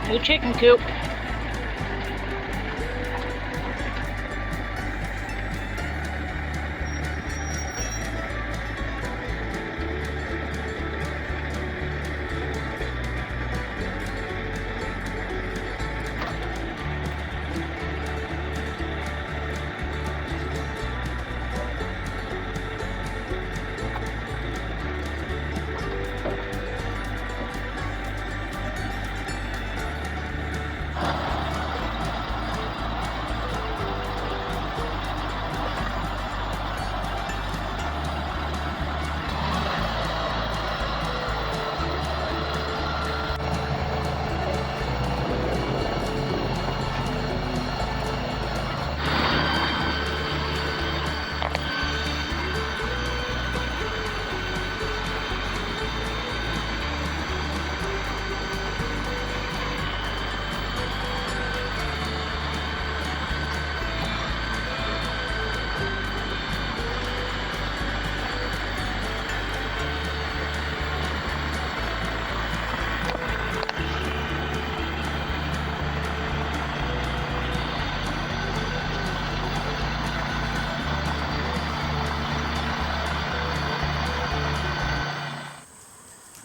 New chicken coop.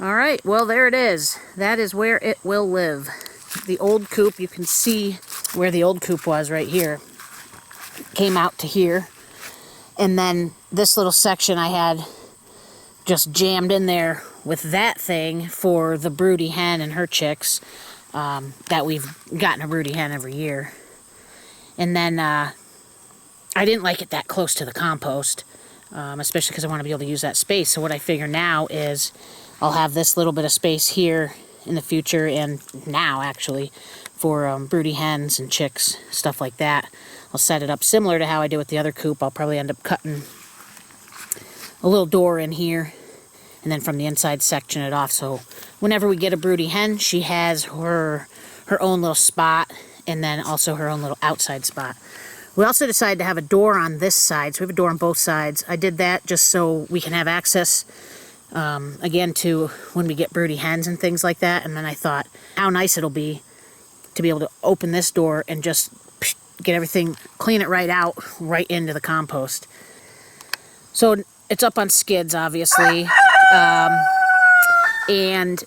All right, well, there it is. That is where it will live. The old coop, you can see where the old coop was right here. Came out to here. And then this little section I had just jammed in there with that thing for the broody hen and her chicks. That we've gotten a broody hen every year. And then I didn't like it that close to the compost, especially because I want to be able to use that space. So what I figure now is I'll have this little bit of space here in the future, and now actually, for broody hens and chicks, stuff like that. I'll set it up similar to how I did with the other coop. I'll probably end up cutting a little door in here, and then from the inside section it off. So whenever we get a broody hen, she has her own little spot, and then also her own little outside spot. We also decided to have a door on this side, so we have a door on both sides. I did that just so we can have access again to when we get broody hens and things like that. And then I thought how nice it'll be to be able to open this door and just get everything, clean it right out, right into the compost. So it's up on skids, obviously, and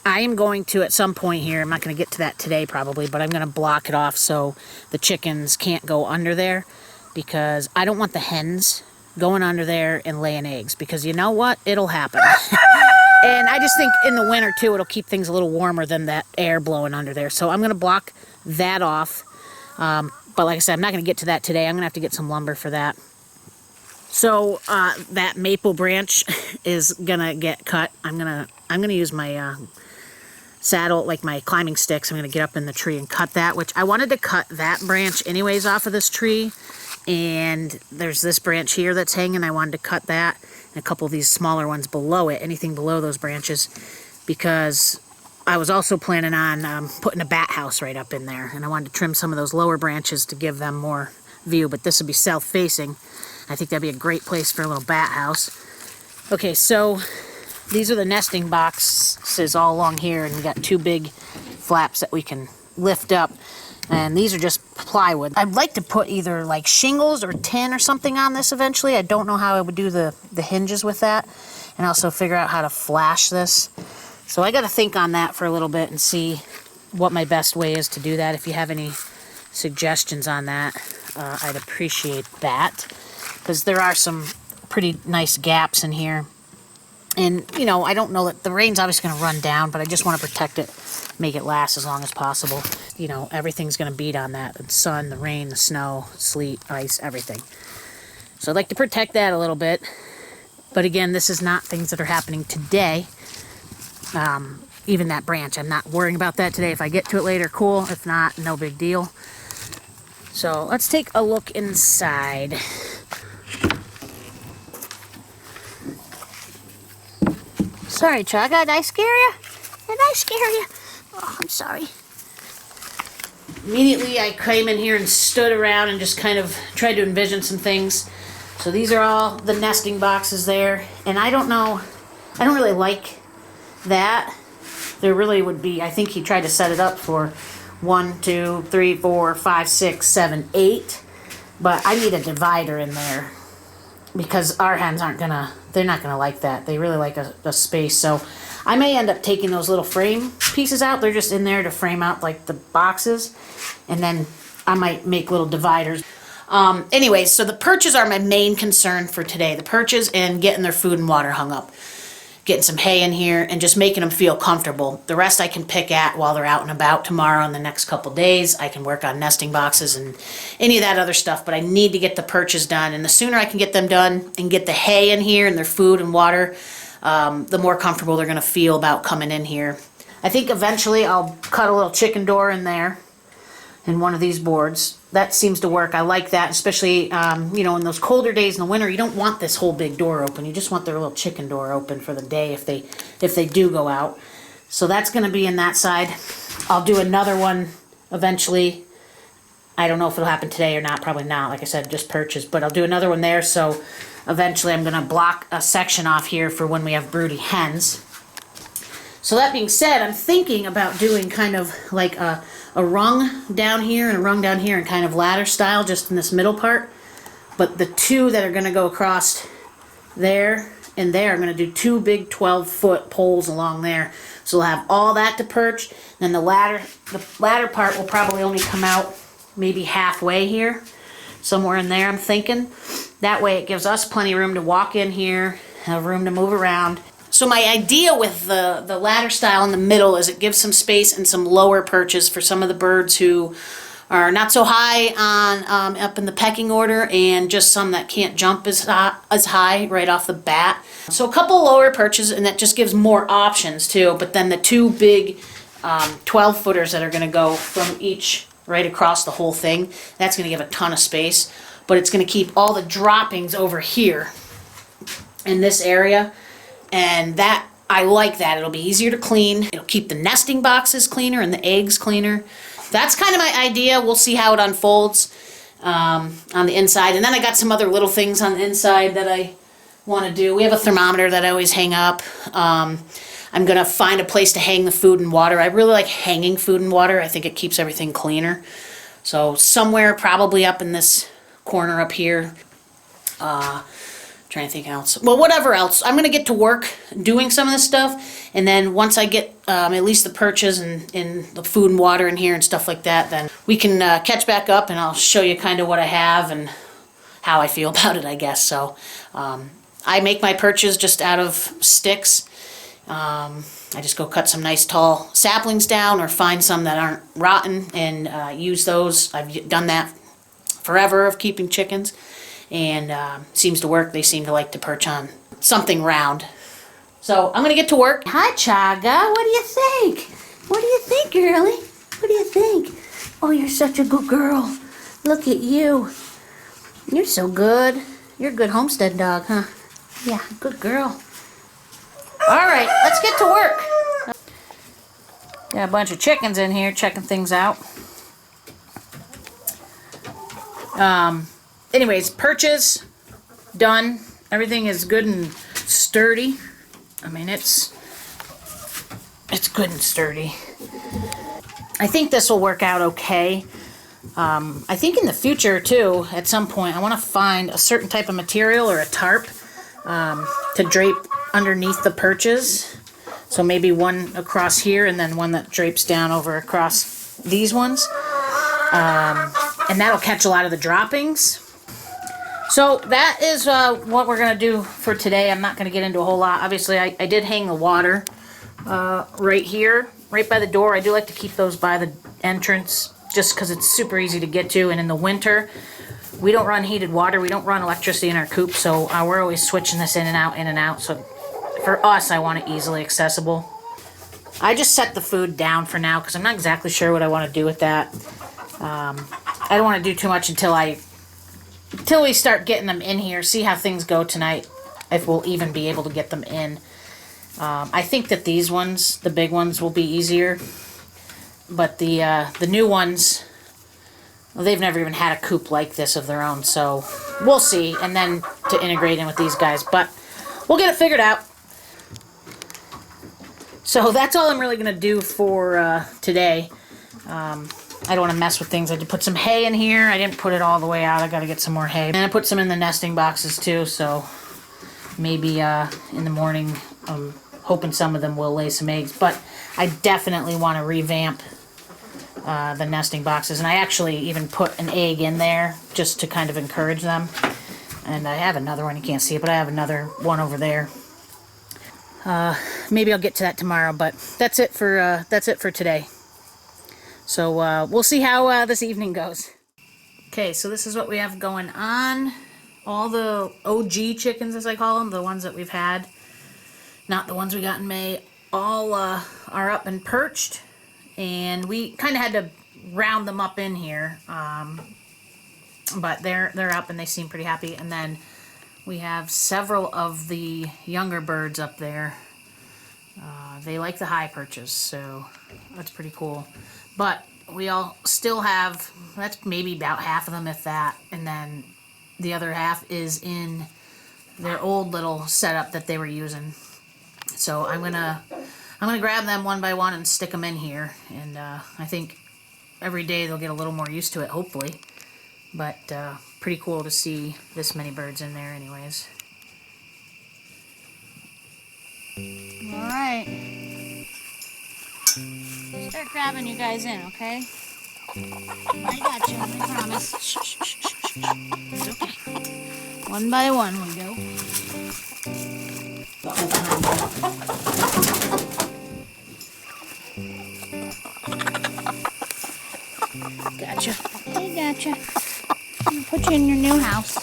I am going to, at some point here, I'm not going to get to that today probably, but I'm going to block it off so the chickens can't go under there, because I don't want the hens going under there and laying eggs, because you know what? It'll happen. And I just think in the winter, too, it'll keep things a little warmer than that air blowing under there. So I'm going to block that off. But like I said, I'm not going to get to that today. I'm going to have to get some lumber for that. So that maple branch is going to get cut. I'm going to use my saddle, like my climbing sticks. I'm going to get up in the tree and cut that, which I wanted to cut that branch anyways off of this tree. And there's this branch here that's hanging. I wanted to cut that, and a couple of these smaller ones below it, anything below those branches, because I was also planning on putting a bat house right up in there, and I wanted to trim some of those lower branches to give them more view, but this would be south-facing. I think that'd be a great place for a little bat house. Okay, so these are the nesting boxes all along here, and we got two big flaps that we can lift up. And these are just plywood. I'd like to put either like shingles or tin or something on this eventually. I don't know how I would do the hinges with that. And also figure out how to flash this. So I got to think on that for a little bit and see what my best way is to do that. If you have any suggestions on that, I'd appreciate that. Because there are some pretty nice gaps in here. And, you know, I don't know that the rain's obviously going to run down, but I just want to protect it, make it last as long as possible. You know, everything's going to beat on that. The sun, the rain, the snow, sleet, ice, everything. So I'd like to protect that a little bit. But again, this is not things that are happening today. Even that branch, I'm not worrying about that today. If I get to it later, cool. If not, no big deal. So let's take a look inside. Sorry, Chaga, did I scare you? Did I scare you? Oh, I'm sorry. Immediately I came in here and stood around and just kind of tried to envision some things. So these are all the nesting boxes there. And I don't know, I don't really like that. There really would be, I think he tried to set it up for 1, 2, 3, 4, 5, 6, 7, 8. But I need a divider in there because our hens aren't gonna, they're not gonna like that. They really like a space. So I may end up taking those little frame pieces out. They're just in there to frame out like the boxes. And then I might make little dividers. Anyways, so the perches are my main concern for today. The perches and getting their food and water hung up. Getting some hay in here and just making them feel comfortable. The rest I can pick at while they're out and about tomorrow and the next couple days. I can work on nesting boxes and any of that other stuff, but I need to get the perches done. And the sooner I can get them done and get the hay in here and their food and water, the more comfortable they're going to feel about coming in here. I think eventually I'll cut a little chicken door in there in one of these boards. That seems to work. I like that, especially, you know, in those colder days in the winter, you don't want this whole big door open. You just want their little chicken door open for the day if they do go out. So that's going to be in that side. I'll do another one eventually. I don't know if it'll happen today or not. Probably not. Like I said, just perches. But I'll do another one there. So eventually I'm going to block a section off here for when we have broody hens. So that being said, I'm thinking about doing kind of like a rung down here and a rung down here and kind of ladder style just in this middle part. But the two that are going to go across there and there, I'm going to do 2 big 12-foot poles along there. So we'll have all that to perch. Then the ladder part will probably only come out maybe halfway here. Somewhere in there, I'm thinking. That way it gives us plenty of room to walk in here, have room to move around. So my idea with the ladder style in the middle is it gives some space and some lower perches for some of the birds who are not so high on up in the pecking order, and just some that can't jump as high right off the bat. So a couple lower perches, and that just gives more options too. But then the 2 big 12-footers that are going to go from each right across the whole thing, that's going to give a ton of space. But it's going to keep all the droppings over here in this area. And that, I like that. It'll be easier to clean. It'll keep the nesting boxes cleaner and the eggs cleaner. That's kind of my idea. We'll see how it unfolds on the inside. And then I got some other little things on the inside that I want to do. We have a thermometer that I always hang up. I'm going to find a place to hang the food and water. I really like hanging food and water. I think it keeps everything cleaner. So somewhere probably up in this corner up here. Trying to think else. Well, whatever else. I'm going to get to work doing some of this stuff, and then once I get at least the perches and the food and water in here and stuff like that, then we can catch back up and I'll show you kind of what I have and how I feel about it, I guess. So I make my perches just out of sticks. I just go cut some nice tall saplings down or find some that aren't rotten and use those. I've done that forever of keeping chickens. And seems to work. They seem to like to perch on something round. So I'm going to get to work. Hi, Chaga. What do you think? What do you think, girlie? What do you think? Oh, you're such a good girl. Look at you. You're so good. You're a good homestead dog, huh? Yeah, good girl. All right, let's get to work. Got a bunch of chickens in here checking things out. Anyways, perches done. Everything is good and sturdy. I mean, it's good and sturdy. I think this will work out okay. I think in the future too, at some point, I want to find a certain type of material or a tarp to drape underneath the perches. So maybe one across here and then one that drapes down over across these ones. And that'll catch a lot of the droppings. So that is what we're going to do for today. I'm not going to get into a whole lot. Obviously, I did hang the water right here, right by the door. I do like to keep those by the entrance just because it's super easy to get to. And in the winter, we don't run heated water. We don't run electricity in our coop, so we're always switching this in and out, in and out. So for us, I want it easily accessible. I just set the food down for now because I'm not exactly sure what I want to do with that. I don't want to do too much until we start getting them in here, see how things go tonight, if we'll even be able to get them in. I think that these ones, the big ones, will be easier. But the new ones, well, they've never even had a coop like this of their own, so we'll see. And then to integrate in with these guys, but we'll get it figured out. So that's all I'm really going to do for today. I don't want to mess with things. I did put some hay in here. I didn't put it all the way out. I got to get some more hay. And I put some in the nesting boxes too, so maybe in the morning I'm hoping some of them will lay some eggs. But I definitely want to revamp the nesting boxes. And I actually even put an egg in there just to kind of encourage them. And I have another one. You can't see it, but I have another one over there. Maybe I'll get to that tomorrow, but that's it for today. So we'll see how this evening goes. Okay, so this is what we have going on. All the OG chickens, as I call them, the ones that we've had, not the ones we got in May, all are up and perched. And we kind of had to round them up in here, but they're up and they seem pretty happy. And then we have several of the younger birds up there. They like the high perches, so that's pretty cool. But we all still have, that's maybe about half of them, if that, and then the other half is in their old little setup that they were using. So I'm gonna grab them one by one and stick them in here, and I think every day they'll get a little more used to it, hopefully. But pretty cool to see this many birds in there anyways. Alright. Start grabbing you guys in, okay? I got you, I promise. Shh, shh, shh, shh, shh. It's okay. One by one we go. Gotcha. Hey, gotcha. I'm gonna put you in your new house.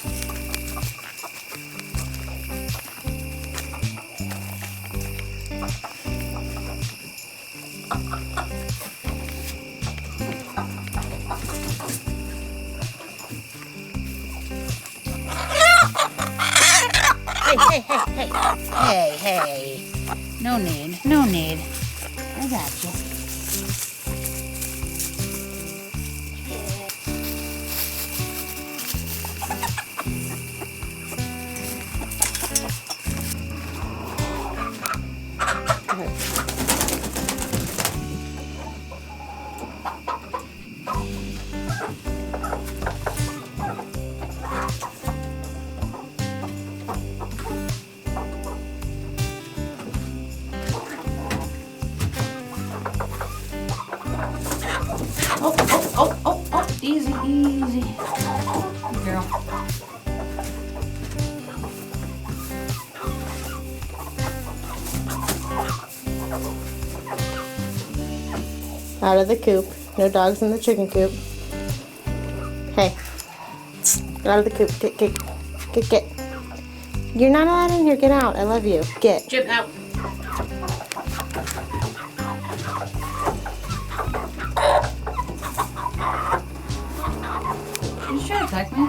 Hey. No need. I got you. Oh, easy. Good girl. Out of the coop. No dogs in the chicken coop. Hey. Get out of the coop. Get. You're not allowed in here. Get out. I love you. Get. Chip out. You trying to attack me?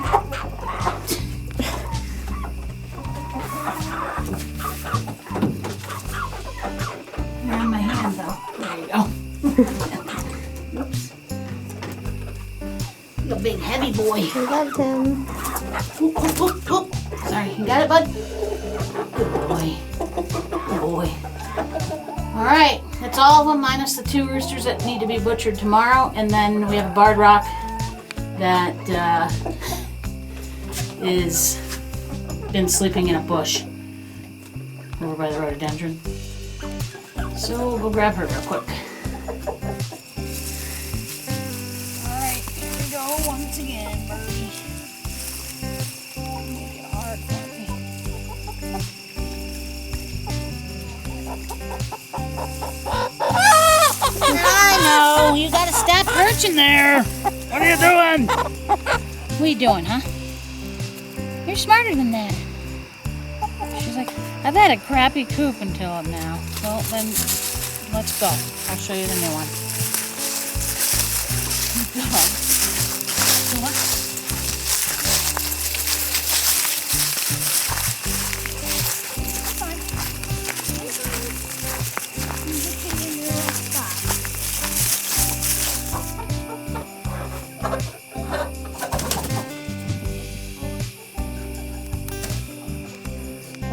They're on my hand though. There you go. Oops. You're a big heavy boy. I love him. Oop. Sorry, you got it, bud? Good boy. Alright, that's all of them minus the 2 roosters that need to be butchered tomorrow. And then we have a barred rock that is been sleeping in a bush over by the rhododendron. So we'll go grab her real quick. Alright, here we go once again, birdie. Make it hard for me. I know, you gotta stop perching there. What are you doing? What are you doing, huh? You're smarter than that. She's like, I've had a crappy coop until now. Well, then, let's go. I'll show you the new one. Good dog. So what? Fine.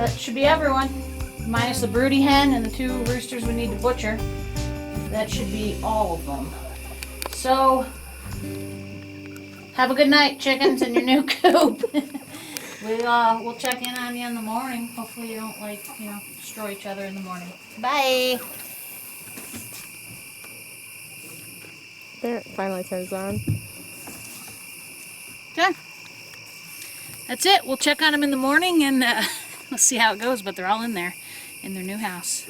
That should be everyone, minus the broody hen and the 2 roosters we need to butcher. That should be all of them. So, have a good night, chickens, in your new coop. We'll check in on you in the morning. Hopefully you don't destroy each other in the morning. Bye. There, it finally turns on. Okay. That's it. We'll check on them in the morning and we'll see how it goes. But they're all in there, in their new house.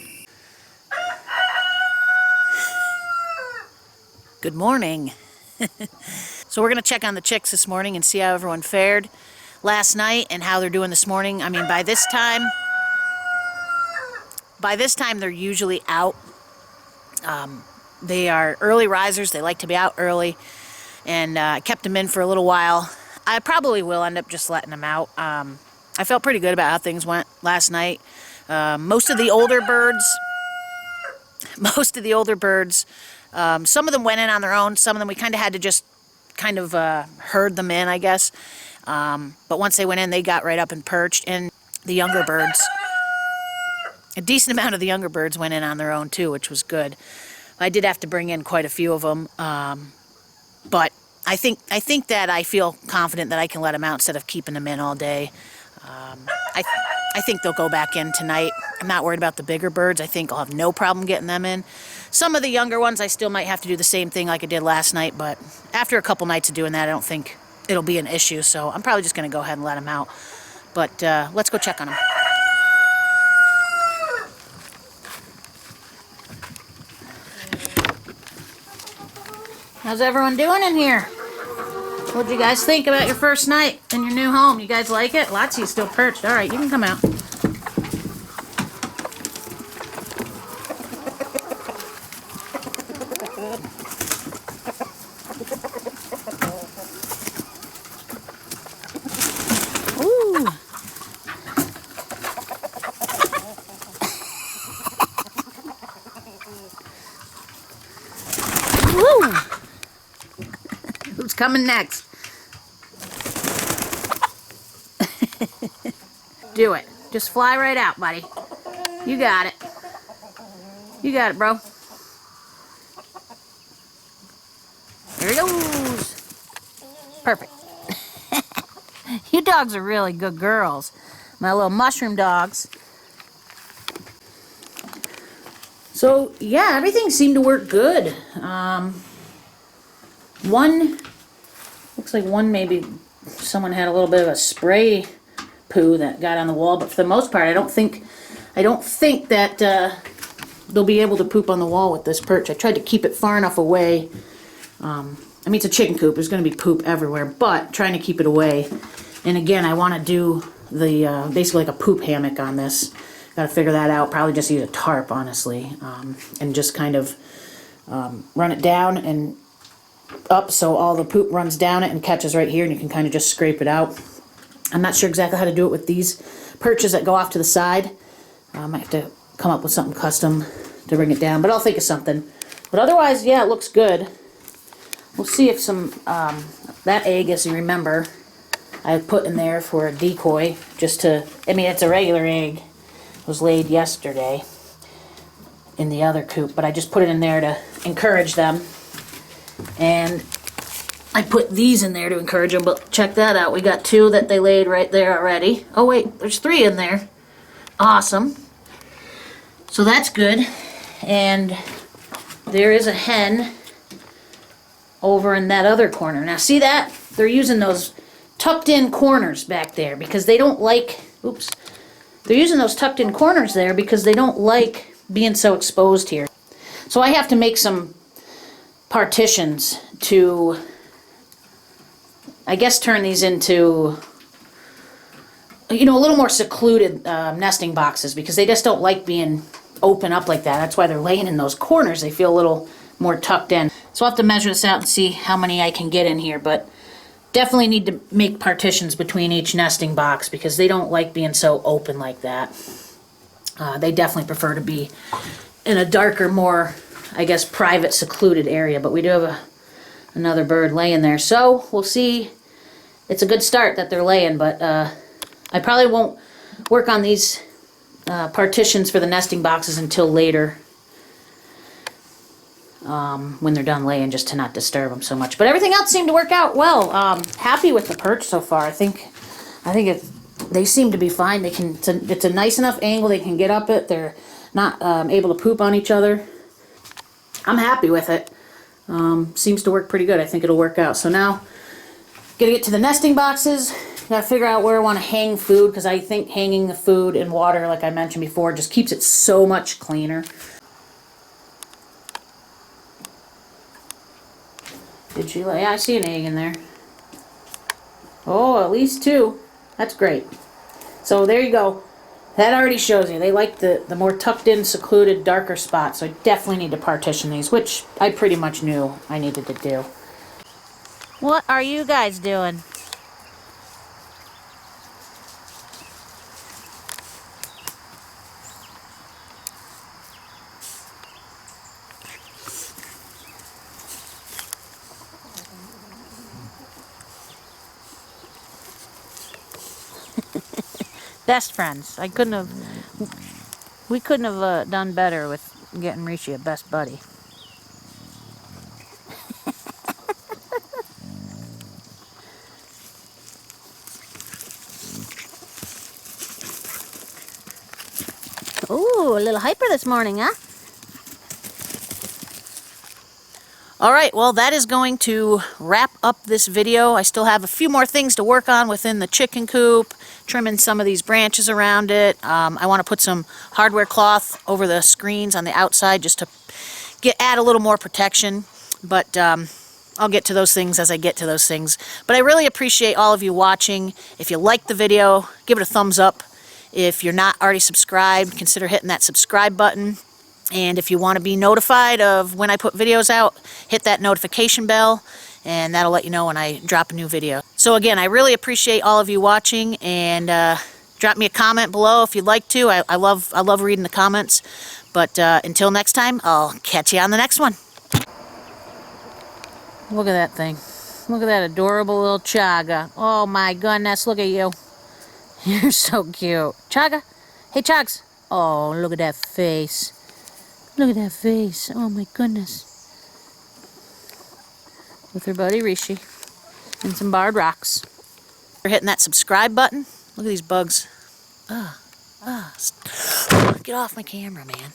Good morning. So we're going to check on the chicks this morning and see how everyone fared last night and how they're doing this morning. I mean, by this time they're usually out. They are early risers. They like to be out early, and I kept them in for a little while. I probably will end up just letting them out. I felt pretty good about how things went last night. Most of the older birds, some of them went in on their own. Some of them we kind of had to just herd them in, I guess. But once they went in, they got right up and perched. And the younger birds, a decent amount of the younger birds went in on their own too, which was good. I did have to bring in quite a few of them, but I think that I feel confident that I can let them out instead of keeping them in all day. I think they'll go back in tonight. I'm not worried about the bigger birds. I think I'll have no problem getting them in. Some of the younger ones, I still might have to do the same thing like I did last night, but after a couple nights of doing that, I don't think it'll be an issue, so I'm probably just going to go ahead and let them out. But let's go check on them. How's everyone doing in here? What'd you guys think about your first night in your new home? You guys like it? Lots of you still perched. All right, you can come out. Ooh. Woo. Who's coming next? Do it. Just fly right out, buddy. You got it. You got it, bro. There he goes. Perfect. You dogs are really good girls. My little mushroom dogs. So, yeah, everything seemed to work good. Looks like one maybe someone had a little bit of a spray poo that got on the wall, but for the most part, I don't think that they'll be able to poop on the wall with this perch. I tried to keep it far enough away. I mean, it's a chicken coop. There's going to be poop everywhere, but trying to keep it away. And again, I want to do the basically like a poop hammock on this. Got to figure that out. Probably just use a tarp, honestly, and just kind of run it down and up so all the poop runs down it and catches right here, and you can kind of just scrape it out. I'm not sure exactly how to do it with these perches that go off to the side. I might have to come up with something custom to bring it down, but I'll think of something. But otherwise, yeah, it looks good. We'll see if some, that egg, as you remember, I put in there for a decoy, just to, I mean, it's a regular egg. It was laid yesterday in the other coop, but I just put it in there to encourage them. And I put these in there to encourage them, but check that out. We got 2 that they laid right there already. Oh wait, there's 3 in there. Awesome. So that's good. And there is a hen over in that other corner. Now see that? They're using those tucked in corners back there because they don't like, oops. They're using those tucked in corners there because they don't like being so exposed here. So I have to make some partitions to, I guess, turn these into, you know, a little more secluded nesting boxes because they just don't like being open up like that. That's why they're laying in those corners. They feel a little more tucked in. So I'll have to measure this out and see how many I can get in here, but definitely need to make partitions between each nesting box because they don't like being so open like that. They definitely prefer to be in a darker, more, I guess, private, secluded area, but we do have another bird laying there. So we'll see. It's a good start that they're laying, but I probably won't work on these partitions for the nesting boxes until later. When they're done laying, just to not disturb them so much. But everything else seemed to work out well. Happy with the perch so far. I think they seem to be fine. They can. It's a nice enough angle. They can get up it. They're not able to poop on each other. I'm happy with it. Seems to work pretty good. I think it'll work out. So now, gotta get to the nesting boxes. Gotta figure out where I want to hang food, because I think hanging the food in water, like I mentioned before, just keeps it so much cleaner. Did she lay? Yeah, I see an egg in there. Oh, at least 2. That's great. So there you go. That already shows you. They like the more tucked in, secluded, darker spots. So I definitely need to partition these, which I pretty much knew I needed to do. What are you guys doing? Best friends. We couldn't have done better with getting Rishi a best buddy. Ooh, a little hyper this morning, huh? Alright, well that is going to wrap up this video. I still have a few more things to work on within the chicken coop, trimming some of these branches around it. I want to put some hardware cloth over the screens on the outside just to add a little more protection, but I'll get to those things as I get to those things. But I really appreciate all of you watching. If you liked the video, give it a thumbs up. If you're not already subscribed, consider hitting that subscribe button. And if you want to be notified of when I put videos out, hit that notification bell, and that'll let you know when I drop a new video. So again, I really appreciate all of you watching, and drop me a comment below if you'd like to. I love reading the comments. But until next time, I'll catch you on the next one. Look at that thing. Look at that adorable little Chaga. Oh my goodness, look at you. You're so cute. Chaga? Hey, Chags. Oh, look at that face. Look at that face. Oh my goodness. With her buddy Rishi. And some barred rocks. We're hitting that subscribe button. Look at these bugs. Get off my camera, man.